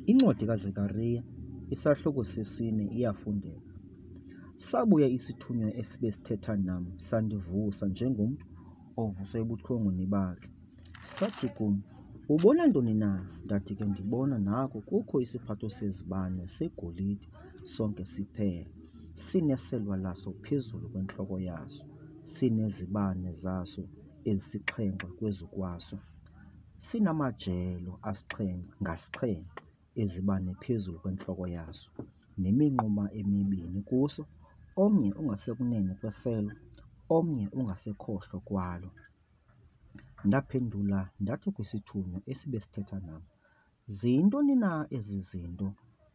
Incwadi kaZekariya, isahluko sesine, iyafundeka. Sabuya isithunywa esibe sithetha nam, sandivusa njengomntu ovuswe ebuthongweni bakhe. Sathi kum, "Ubona ntoni na?" Ndathi ke ndibona, nako kukho isiphatho sezibane segolide sonke siphela, sineselwa laso phezulu kwentloko yaso, sinezibane zaso ezisixhenxe kwezokwaso, sinamajelo asixhenxe ngasixhenxe ezibane phezulu kwentloko yaso, neminquma emibini kuso, omnye ungasekunene kweselo, omnye ungasekhohlo kwalo. Ndaphendula ndathi kwisithunywa esibe sithetha nam, "Ziyintoni na ezi zinto,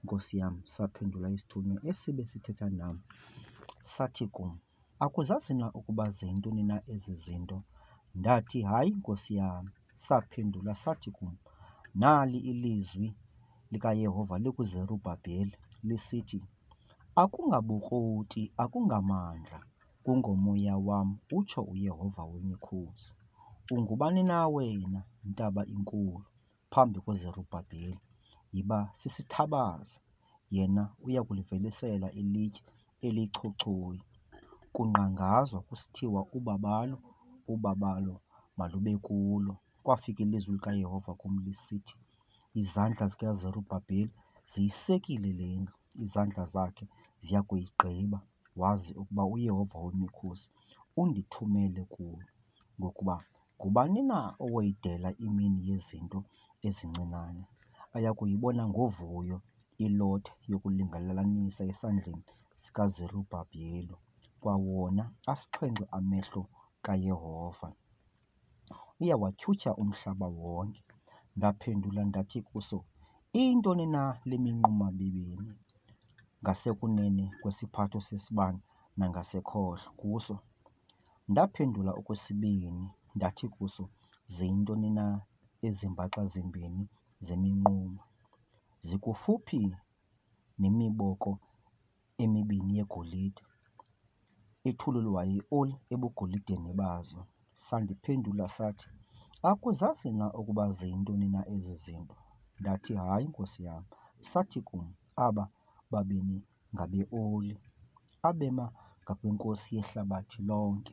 Nkosi yam?" Saphendula isithunywa esibe sithetha nam, sathi kum, "Akuzazi na ukuba ziyintoni na ezi zinto?" Ndathi, "Hayi, Nkosi yam." Saphendula sathi kum, "Nali ilizwi likaYehova likuZerubhabheli lisithi, Akungabukroti, akungamandla, kungoMoya wam, utsho uYehova wemikhosi. Ungubani na wena, ntaba inkulu, phambi kweZerubhabheli? Yiba sisithabazi, yena uyakulivelisela ilitye elichuchuyo. Kunqangazwa kusithiwa, ubabalo, ubabalo malube kulo. Kwafika ilizwi likaYehova kum lisithi, Izandla zikaZerubhabheli ziyisekile le ndlu, izandla zakhe ziya kuyigqiba. Wazi ukuba uYehova wemikhosi undithumele kulo. Ngokuba ngubani na owoyidela imini yezinto ezincinane? Ayakuyibona ngovuyo ilothe yokulingalalanisa esandleni sikaZerubhabheli, kwawona asixhenxe amehlo kaYehova. Uyawatyhutyha umhlaba wonke. Ndaphendula ndathi kuso, "Iyintoni na le minquma mibini ngasekunene kwesiphatho sesibane nangasekhohlo kuso?" Ndaphendula okwesibini ndathi kuso, "Ziyintoni na ezi mbaxa zimbini zeminquma? Zikufuphi nemiboko emibini yegolide, ethululwayo ioli ebugolideni bazo." Sandiphendula sathi, "Akuzazi na ukuba ziyintoni na ezi zinto?" Ndathi, "Hayi, Nkosi yam." Sathi kum, "Aba babini ngabe-oli, abema ngakwenkosi yehlabathi lonke."